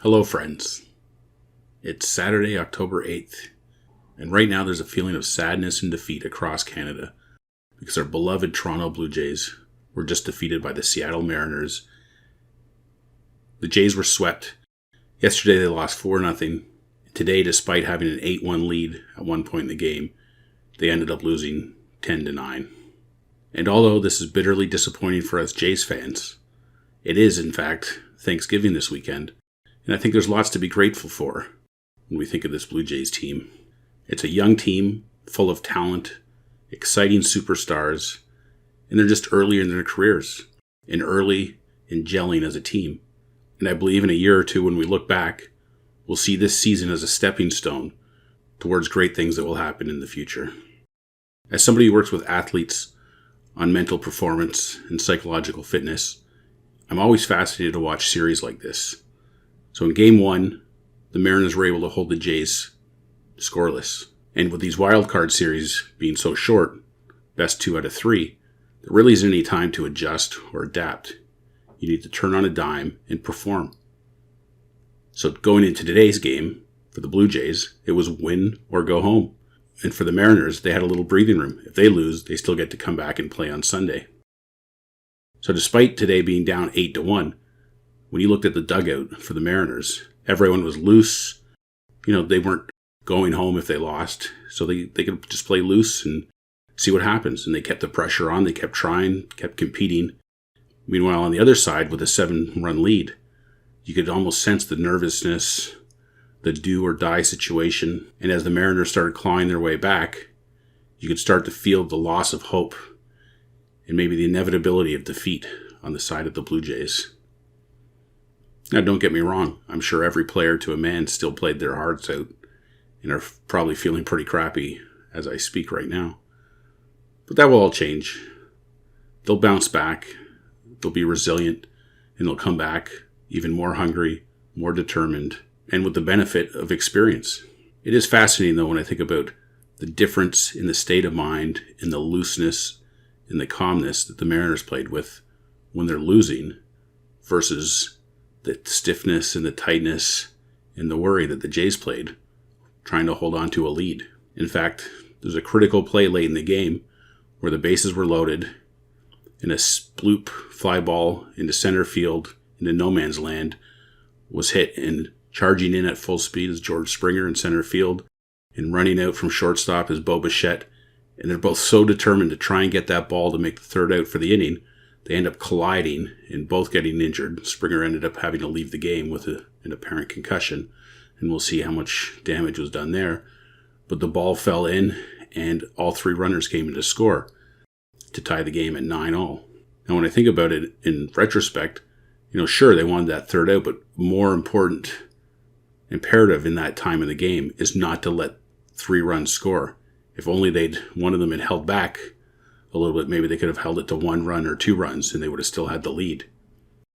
Hello, friends. It's Saturday, October 8th, and right now there's a feeling of sadness and defeat across Canada because our beloved Toronto Blue Jays were just defeated by the Seattle Mariners. The Jays were swept. Yesterday they lost 4-0. Today, despite having an 8-1 lead at one point in the game, they ended up losing 10-9. And although this is bitterly disappointing for us Jays fans, it is, in fact, Thanksgiving this weekend. And I think there's lots to be grateful for when we think of this Blue Jays team. It's a young team, full of talent, exciting superstars, and they're just early in their careers, and early in gelling as a team. And I believe in a year or two when we look back, we'll see this season as a stepping stone towards great things that will happen in the future. As somebody who works with athletes on mental performance and psychological fitness, I'm always fascinated to watch series like this. So in Game 1, the Mariners were able to hold the Jays scoreless. And with these wildcard series being so short, best 2 out of 3, there really isn't any time to adjust or adapt. You need to turn on a dime and perform. So going into today's game, for the Blue Jays, it was win or go home. And for the Mariners, they had a little breathing room. If they lose, they still get to come back and play on Sunday. So despite today being down 8-1, when you looked at the dugout for the Mariners, everyone was loose. They weren't going home if they lost. So they could just play loose and see what happens. And they kept the pressure on. They kept trying, kept competing. Meanwhile, on the other side, with a 7-run lead, you could almost sense the nervousness, the do or die situation. And as the Mariners started clawing their way back, you could start to feel the loss of hope and maybe the inevitability of defeat on the side of the Blue Jays. Now, don't get me wrong. I'm sure every player to a man still played their hearts out and are probably feeling pretty crappy as I speak right now. But that will all change. They'll bounce back. They'll be resilient, and they'll come back even more hungry, more determined, and with the benefit of experience. It is fascinating, though, when I think about the difference in the state of mind, in the looseness, in the calmness that the Mariners played with when they're losing versus the stiffness and the tightness and the worry that the Jays played, trying to hold on to a lead. In fact, there's a critical play late in the game where the bases were loaded and a bloop fly ball into center field into no man's land was hit, and charging in at full speed is George Springer in center field, and running out from shortstop is Bo Bichette. And they're both so determined to try and get that ball to make the third out for the inning, they end up colliding and both getting injured. Springer ended up having to leave the game with an apparent concussion, and we'll see how much damage was done there. But the ball fell in, and all 3 runners came in to score to tie the game at 9-all. Now, when I think about it in retrospect, sure, they wanted that third out, but more important imperative in that time of the game is not to let 3 runs score. If only one of them had held back a little bit, maybe they could have held it to 1 run or 2 runs and they would have still had the lead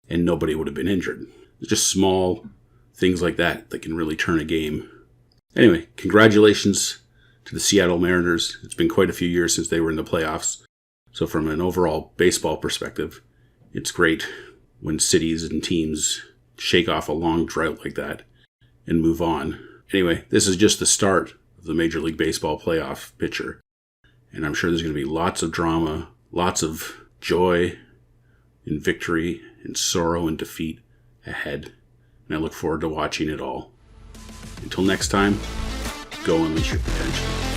and nobody would have been injured. It's just small things like that can really turn a game. Anyway, congratulations to the Seattle Mariners. It's been quite a few years since they were in the playoffs. So from an overall baseball perspective, it's great when cities and teams shake off a long drought like that and move on. Anyway, this is just the start of the Major League Baseball playoff picture. And I'm sure there's going to be lots of drama, lots of joy and victory and sorrow and defeat ahead. And I look forward to watching it all. Until next time, go unleash your potential.